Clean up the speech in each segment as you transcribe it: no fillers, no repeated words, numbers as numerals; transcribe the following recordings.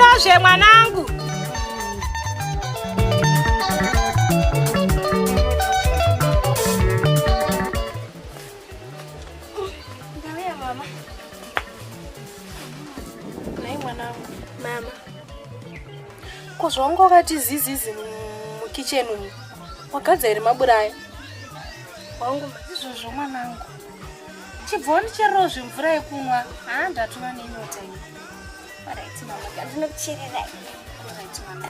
Urozve mwanangu. Ndauya mama. Nai mwanangu. Mama. Kozvanga wakati zizizi mukicheni umu. Wagadza here maburaya? Wangu izvozvo mwanangu. Chibvoni chero zvimvura yekunwa. Ndatova nenyota iyi. Alright mama, ndinokucherera. Alright mama.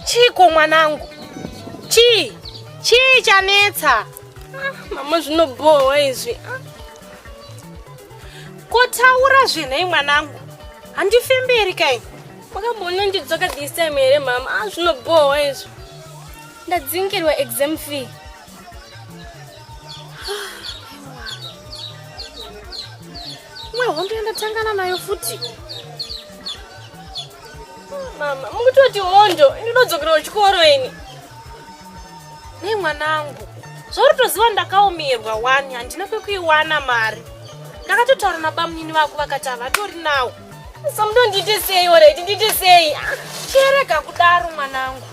Chiko mwanangu. Chii chanetsa? Mama zvinobohwa izvi. Kotaura zvinei mwanangu? Handifemberi kai. Wakambona ndidzoka this time here mama. Zvinobohwa izvi. Ndadzingirwa exam fee. Hondo ndatangana nayo futi. Mama, mukutoti hondo ndinodzokera kuchikoro ini. Nei mwanangu. Zvorutoziva ndakaumirwa wani handina kwekuiwana mari. Ndakatotaura nabamunini vako vakati havatori nawo. Samudondiite sei already? Ndiite sei? Cherega kudaro mwanangu.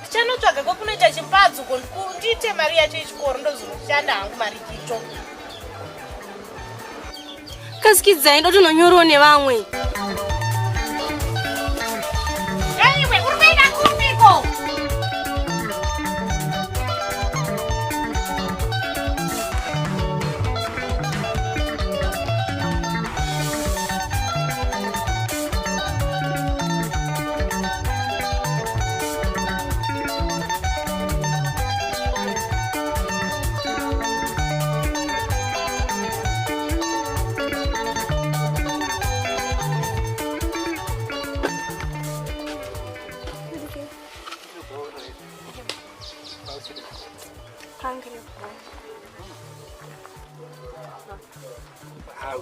Ndichanotsvaga kwekunoita chimpadzuko ndiite mari yacho yechikoro ndozoshanda hangu mari kito. Kasikidzai ndotononyorawo nevamwe. Iwe uri kuenda kupiko?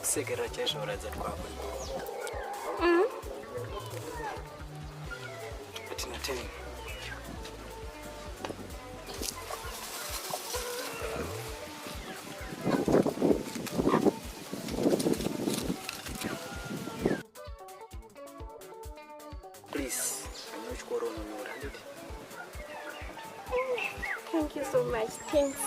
Kusekera chaizvoratidza kwako. Atinatei. Please, I'm not sure on your hand. Thank you so much. Thanks.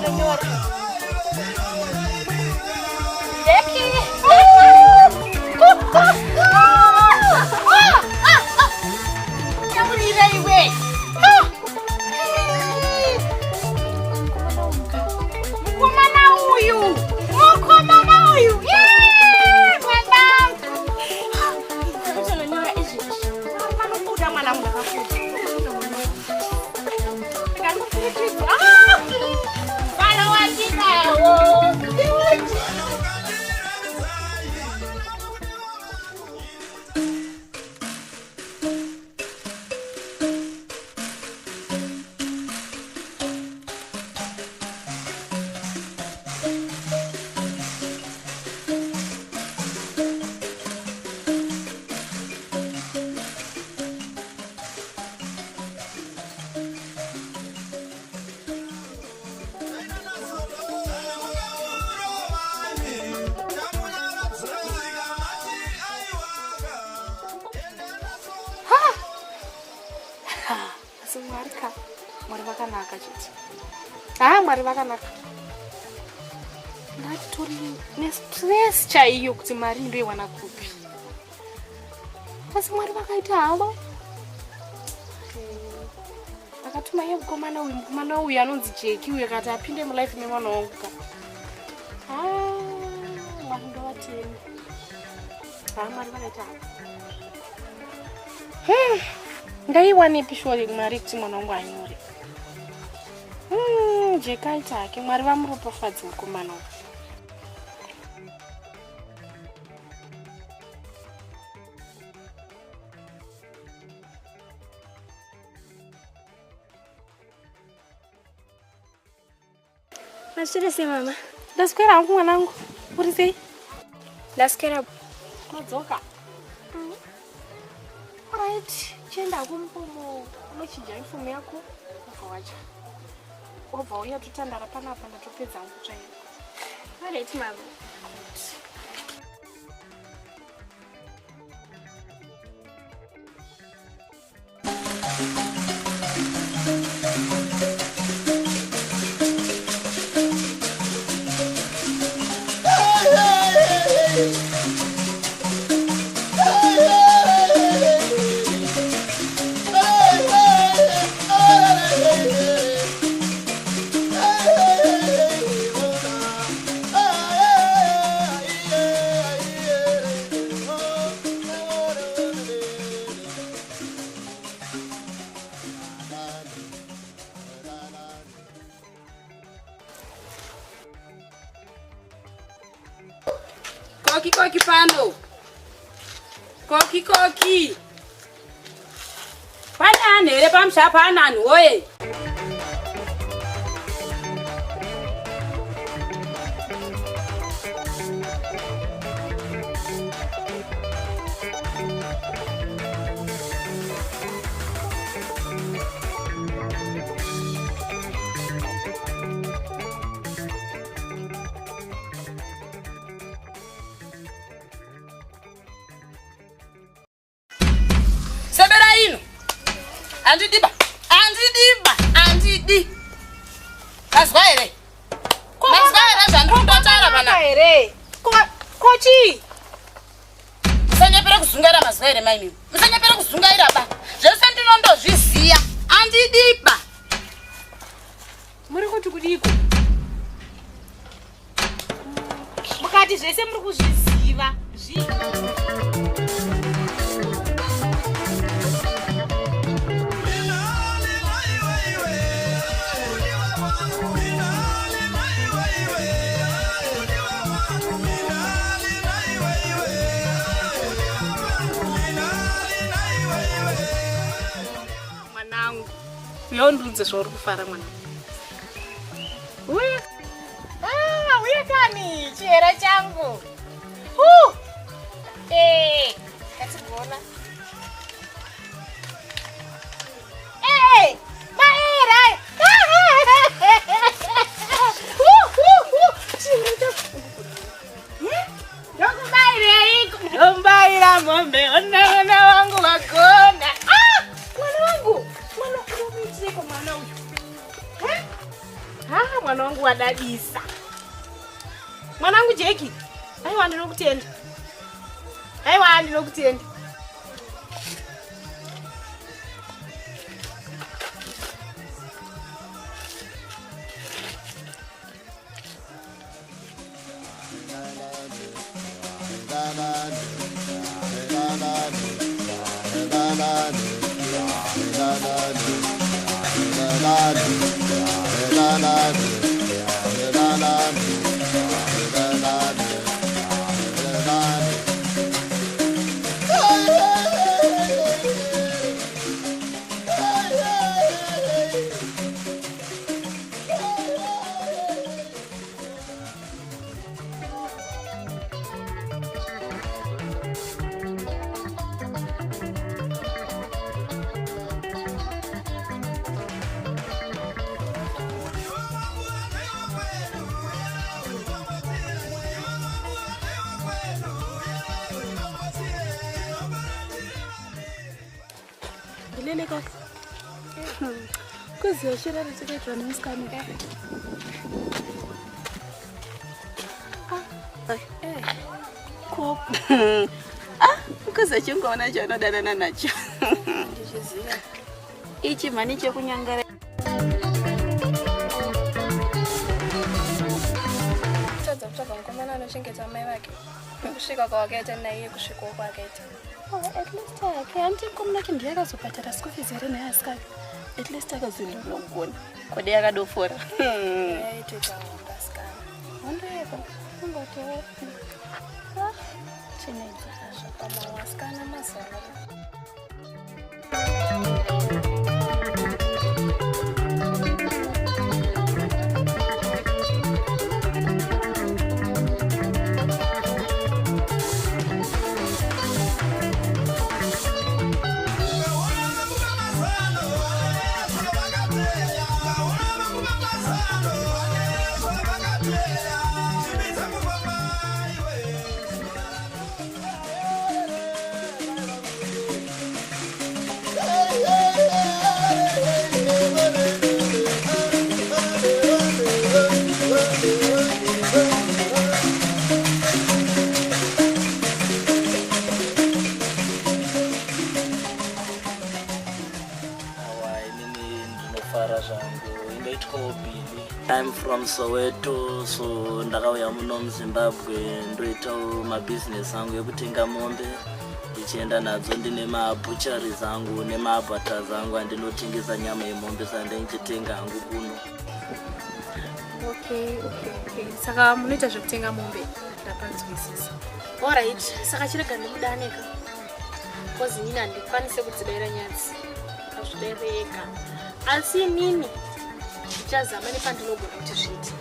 vanonyora. Taurira iwe. Mukomana uyu. Mukomana uyu. Mwanangu. Vanonyora izvi. Vanobuda mwana wangu akafuta. Vana watinawo. Mwari vakanaka chete. Mwari vakanaka. Ndatori nestress chaiyo kuti mari ndoiwana kupi. Asi Mwari vakaita havo. Akatuma iye mukomana uyu anonzi Jeki uyu akati apinde mulife nemwana wangu ka. Mwari ndovatemi. Mwari vakaita havo. Ngaiwanepi shore Mwari kuti mwana wangu anyore. Jeki aita hake. Mwari vamuropafadze mukomana uyu. Maswera sei mama? Ndaswera hangu mwanangu. Uri sei? Ndaswera. Madzoka. Alright. Chenda kumpomo unochinja ifomu yako. Ukawacha. Ubva uya tutandara panapa ndatopedza hangu chaiyo. Alright mama. Koki pano. Koki. Pana nere pamsha pana nwoye. Andidi. Mazvaire. Mazvaire zvandikutotara pana here. Kochi. Musanyepera kuzungaira mazvaire maimi. Musanyepera kuzungaira ba. Zvese ndinondozviziya. Andidiba. Muri kuti kudiko. Mukati zvese muri kuzviziva. Yondunze zvauri kufara mwana. Uya. Uya kani chihera changu. Katsigona. Maera. Ndombaira mombe ona wangu wagona. Mwana wangu. mwana wangu wadadisa. Mwanangu Jeki. Aiwa ndinokutenda. Aiwa ndinokutenda. Lele kaka. Kuziyoshira ritsikaitwa nemusikana. Kopo. Kuzi chingoona chanodanana nacho. Ndichiziva. Ichi mani chekunyangara. Tadza kutsvaga mukomana anochengeta amai vake. Kusvika kwawakaita naiye kusvikawo kwakaita. At least anti mukomana ke ndiye akazobhadhara school fees here naye asikana. At least akazilungona. Kode yakadofora. Yaitoita hondo asikana. Hondo yeko. Ungotowo. Chinedza zvakama asikana mazana. I'm from Soweto, so ndakauya muno muZimbabwe ndoita mabusiness angu ekutenga mombe ndichienda nadzo ndine mabutcheries angu nemabhatas angu andinotengesa nyama yemombe sandinchitenga hangu kuno. Okay. Saka munoita zvekutenga mombe ndapanzwisisa. Alright, saka chirega ndimudaneka. Kozi nini handikwanise kudzibaira nyadzi. Azvidereka. Asi nini ndichazama nepandinogona kuti zviite.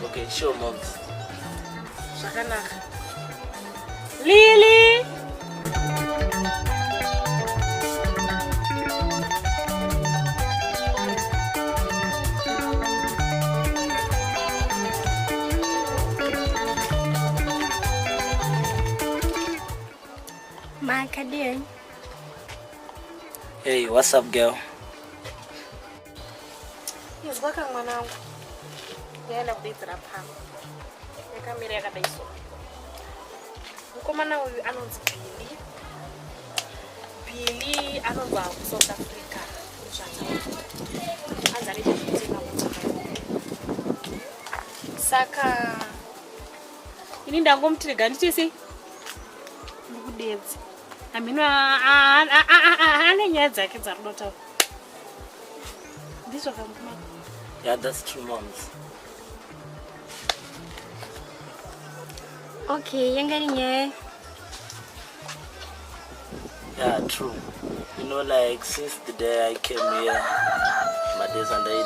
Okay, sure moms. Zvakanaka. Lily! Maka dear. Hey, what's up girl? Izwaka mwanangu. Yaenda kudaidzira pano. Yakamira yakadaiso. Mukomana uyu anonzi Billy anobva kuSouth Africa. Anzari kutenga motikari. Saka ini ndangomutiga nditise ndikudedzi. Amino ane nyaya dzake dzarudo. Ndizvo kamukomana. Yeah, that's true moms. Okay, yangari nyaya. Yeah, true. You know, like since the day I came here, my days and I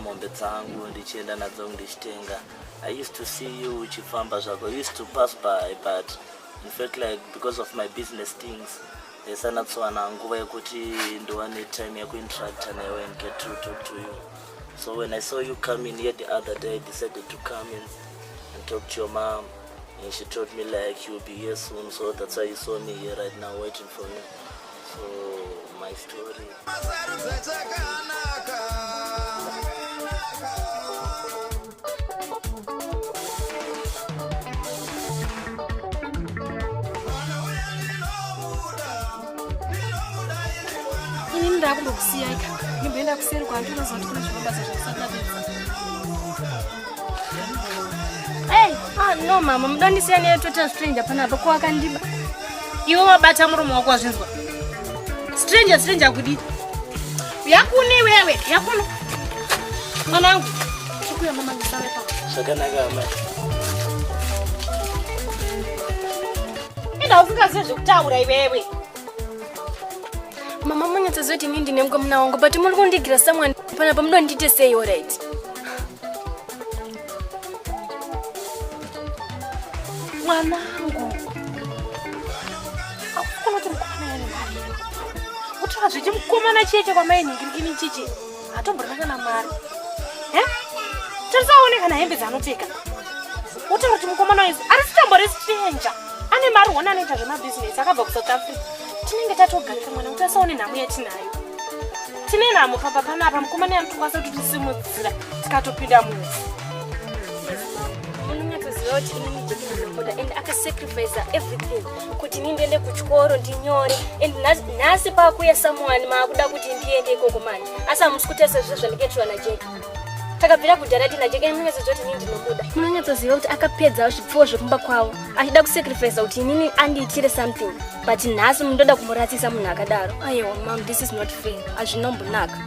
mombe dzangu ndichienda nadzo ndichitenga. I used to see you uchifamba zvako. I used to pass by, but in fact, like because of my business things, ndaisanatsowana nguva yekuti ndowane time yekuinteract newe and get to talk to you. So when I saw you come in here the other day, I decided to come in and talk to your mom. And she told me like you'll be here soon, so that's why you saw me here right now waiting for you. So my story. ndakumbokusiya ika. Nimboenda kuseri kwantu unozoti kuna zvinobaza zvakasakadetsa. Hey, no mama, mudandisiya neyo total stranger panapa ko akandiba. Iwe wabata muromo wako wazvinzwa. Stranger kudi. Yakuni wewe, yakuno. Mwanangu, chikuya mama ndisale pa. Zvakanaka amai. Enda usingazive zvekutaura iwewe. Mama munyatsoziva kuti ini ndine mukomana wangu, but muri kundigira someone panapa mudondiite sei alright? Mwanangu. Akukona kuti mukomana yane mari. Utora zvichi mukomana cheche kwamai ningirikini chichi. Hatomborina kana mari. Tarisaone kana hembe dzaanopfeka. Utora kuti mukomana wese ari sitambori stranger. Ane mari wona anoita zvemabusiness akabva kuSouth Africa. Tinenge tatogarika mwana kuti asaone nhamo yatinayo. Tine nhamo papa panapa mukomana yanotukwanisa kuti tisimudzira tikatopinda muzi. Munyatsoziva kuti ini ndijeki ndinobuda and akasacrifice everything kuti ndiende kuchikoro ndinyore and nhasi pakuya someone maakuda kuti ndiende ikoko mani. Asi hamusi kutesa zvizvo zvandiketirwa najeki. Takabvira kudhara tina jeki munyatsoziva kuti ini ndinobuda. Munyatsoziva kuti akapedza zvipfuwo zvekumba kwavo achida kusacrifice kuti inini andiitire something. But nhasi mundoda kumuratsisa munhu akadaro. Aiwa mom, this is not fair. Hazvinombonaka.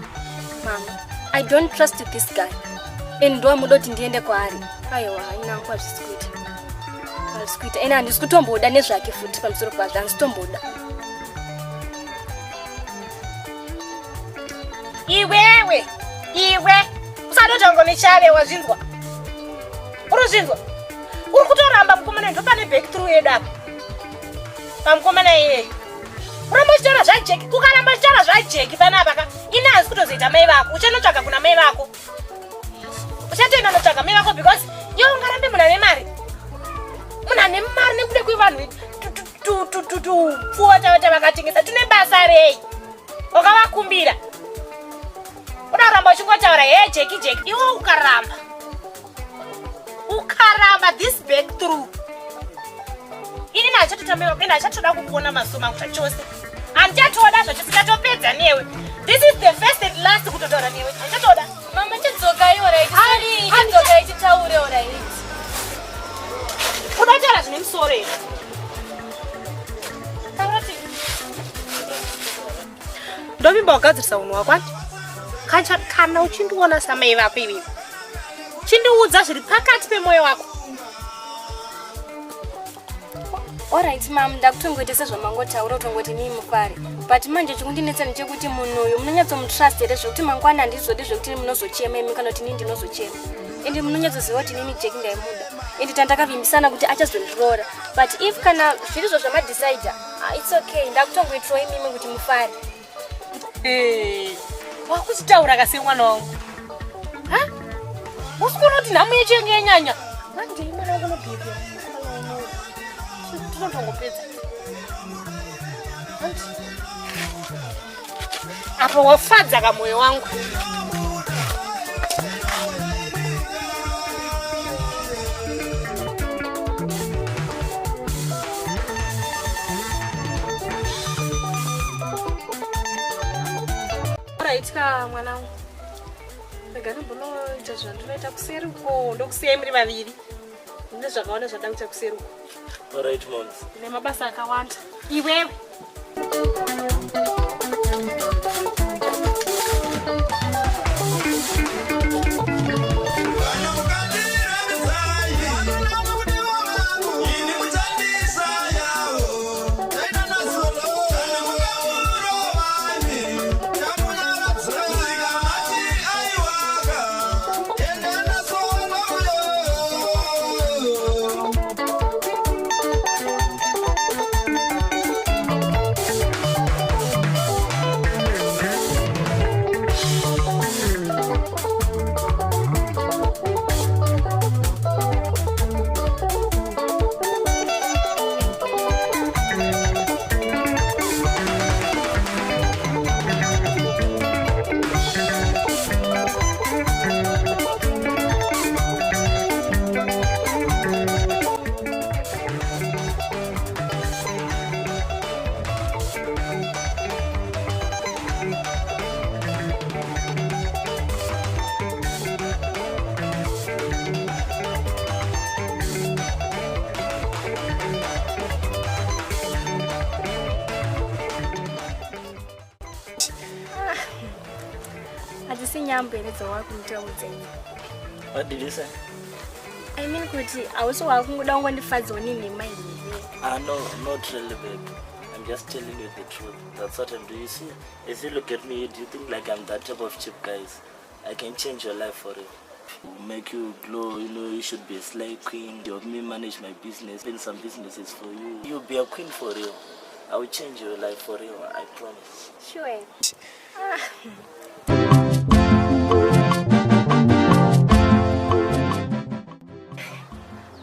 Mama, I don't trust this guy. And ndo amuda kuti ndiende kwaari. Aiwa inangu hazvisi kuita. Hazvisi kuita. Ena handisi kutomboda nezvake futi pamusoro pazvo. Handisi kutomboda. Iwe. Usadota ngonichave wazvinzwa. Urozvinzwa. Uri kutoramba mukomana ndo pane breakthrough yedu apa. Pamukomana iye. Uramba uchitaura zvajeki, ukaramba uchitaura zvajeki panapa ka. Ini hazi kutozoita mai vako. Uchanotsvaga kuna mai vako. Uchatoenda notsvaga mai vako because iwe ungarambe munhu ane mari. Munhu ane mari nekuda kwevanhu pfuwa vakatengesa. Tine basa rei? Wakavakumbira. Unoramba uchingotaura hey jeki. Iwe ukaramba this breakthrough. Ini nachatotambewa kwenda achatoda kukuona masoma kuti chose. Andichatoda zvachisikatopedza newe. This is the first and last kutotaura newe. Achatoda. Mama chidzokai alright. Chidzokai chitaure alright. Unotaura zvine musoro here. Taurati. Ndovimba wagadzirisa unhu wako ati. Kana uchindiona samai vako iwe. Chindiudza zviri pakati pemoyo wako. Alright mom, ndakutongoita sezvamangotaura utongoti mimi mufari. But manje chikundinetsa ndechekuti munhu uyu munonyatsomutrust here zvekuti mangwana handizodi zvekuti munozochema imi kana kuti ini ndinozochema. Ende munonyatsoziva kuti inini jeki ndaimuda. Ende tandakavimbisana kuti achazondiroora. But if kana zvirizvo zvamadecide, it's okay. Ndakutongoitirwa imimi kuti mufari. Wakuchitaura kase mwana wangu. Usikuona kuti nhamo yecho yenge yanyanya. Manje mwana wangu unobhebhera. Tinotongopedza. Apa wafadza kamoyo wangu. Alright mwanangu. Pegana mbonoita zvandinoita kuseri uko ndokusiya muri vaviri. Ndine zvakaona zvandakuita kuseri uko. Alright moms. Ndine mabasa akawanda. Iwewe. nyambo ere dzawakuitaudza ini. What did you say? I mean kuti hausi wakungoda kungondifadzawo nemai here. No, not really, babe. I'm just telling you the truth. That's what I'm doing. You see, if you look at me, do you think like I'm that type of cheap guys? I can change your life for you. Make you glow, you know, you should be a slave queen. You help me manage my business, build some businesses for you. You'll be a queen for real. I will change your life for real, I promise. Sure.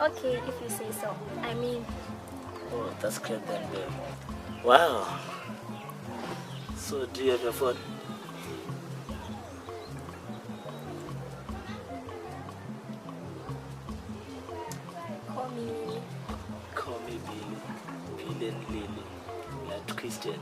Okay, if you say so. I mean... Oh, that's great then, babe. Wow. So, do you have your phone? Call me Lily. Call me Billy. Billy and Lily. We are twisted.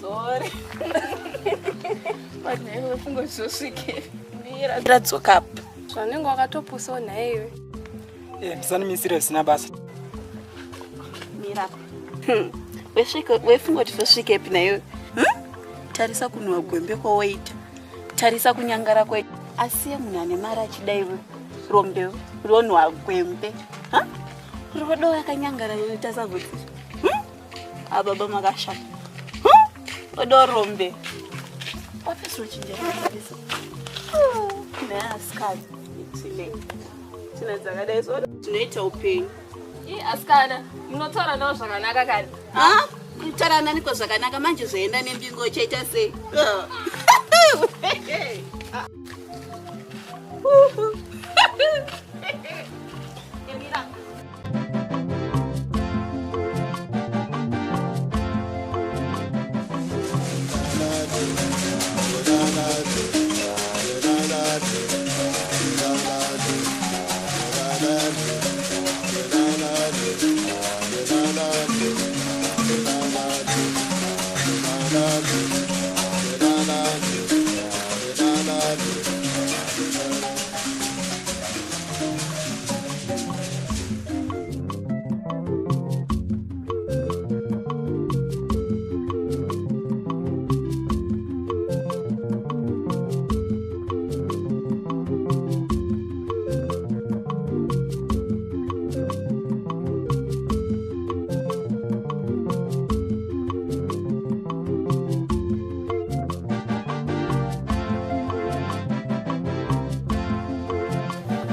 Sorry. But never fungo zvosvike. Mira ndadzoka apa. Zvanenge wakatopusawo naye iwe. Ndisanimisire zvisina basa. Mira. Wefungo kuti zvosvikepi nayo. Tarisa kunwa gwembe kwawaita. Tarisa kunyangara kwaita. Asiye munhu ane mari achidaiwe. Rombe ronwa gwembe. Rudo yakanyangara yoita savoti. Ababa makashaka. Odorombe. Office rochinjera kabisa. Neaskana. Tsile. Tsina dzakadai so tinoita upenyu. Askana, munotaura nawo zvakanaka kani? Kutaura niko zvakanaka manje zoenda nembingo chaita sei?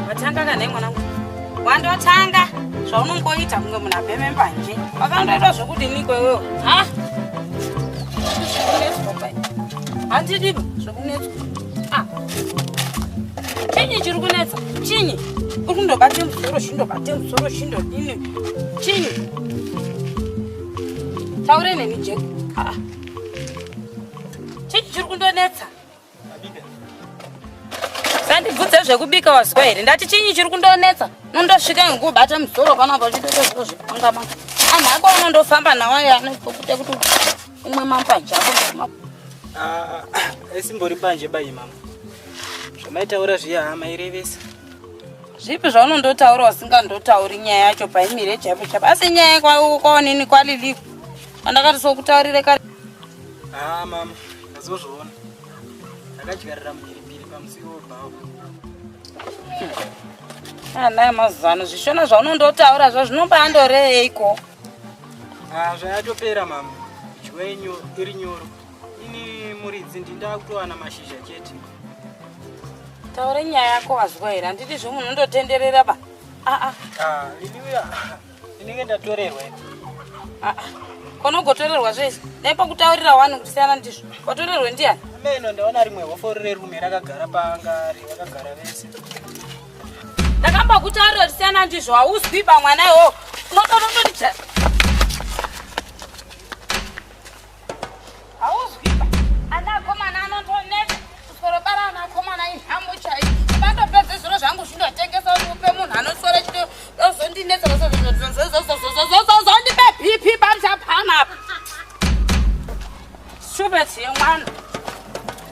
Watanga kana mwanangu. wandotanga zvaunongoita kunge munhu abheme mbanje wakandoita zvokuti niko iwewo ha handidiba zvokunetswa chinyi chiri kunetsa chinyi uri kundobate musoro chindodini chinyi taure neni jeki chinyi chiri kundonetsa sandibvudze zvekubika wazwa here ndati chinyi chiri kundonetsa nondosvika ngekubata musoro panapa uchitoita zviro zvepangamanga anhu ako unondofamba nawo yanokute kuti umwe mambanje ako esimbori banje bai mama zvamaitaura zviya hama irevesa zvipi zvaunondotaura usingandotauri nyaya yacho paimire chaipo chaipo asi nyaya kwaonini kwaliliko andakati sokutaurire kare mama ndazozviona ndakadyarira mhiripiri pamusiro webhawo anaya mazano zvishona zvaunondotaura zvo zvinombandoreiko zvayatopera mama dyiwa iri nyoro ini muridzi ndindakutowana mashizha chete taure nyaya yako wazwa here handiti zvomunhu unondotenderera ba liliuya ndinenge ndatorerwa konogotorerwa zvese nepakutaurira wani kuti siyana ndizvo watorerwe ndiani ameno ndaona rimwe hofori rerume rakagara paangari vakagara vese ndakambakutaurira kuti siyana ndizvo hauzwiba mwana iwowo unototonodija hauzwiba anakomana anotoneta kusorobara anakomana inhambo chai bandopedze zviro zvangu zvindotengesa upe munhu anosora chito ozondinetsa zondipe bp pamchapanapa shubeti yemwana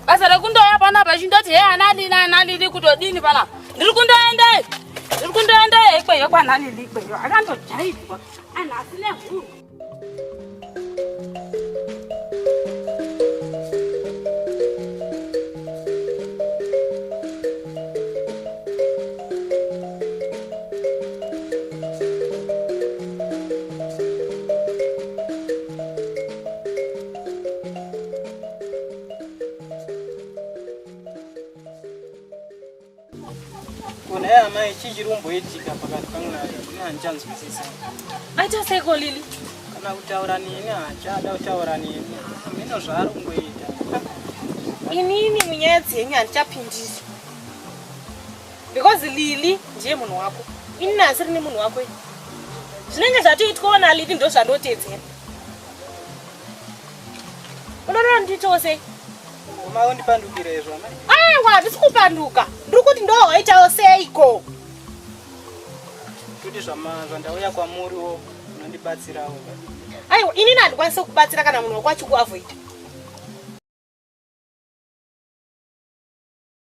basa rekundoya panapa chindoti he analili kutodini panapa ndiri kundoendei ikweyo kwanalili ikweyo akandojaivwa anhu asine huru amai chichiromboitika pakati pangu naye hanchanzwisisa aita seiko lili kana kutaura neni hachada kutaura neni mino zvaari kungoita inini munyaya dzenyu handichapindisi because lili ndiye munhu wako ini nasiri ni munhu wako zvinenge zvatoitwawo nalili ndo zvandotedzera unoona nditowo sei maundipandukira izvo amai aiwa handisi kupanduka ndiri kuti ndo waitawo seiko kuti zvandauya kwamuriwo unondibatsirawo aiwa inini handikwanisi kubatsira kana munhu wako achikuavhoida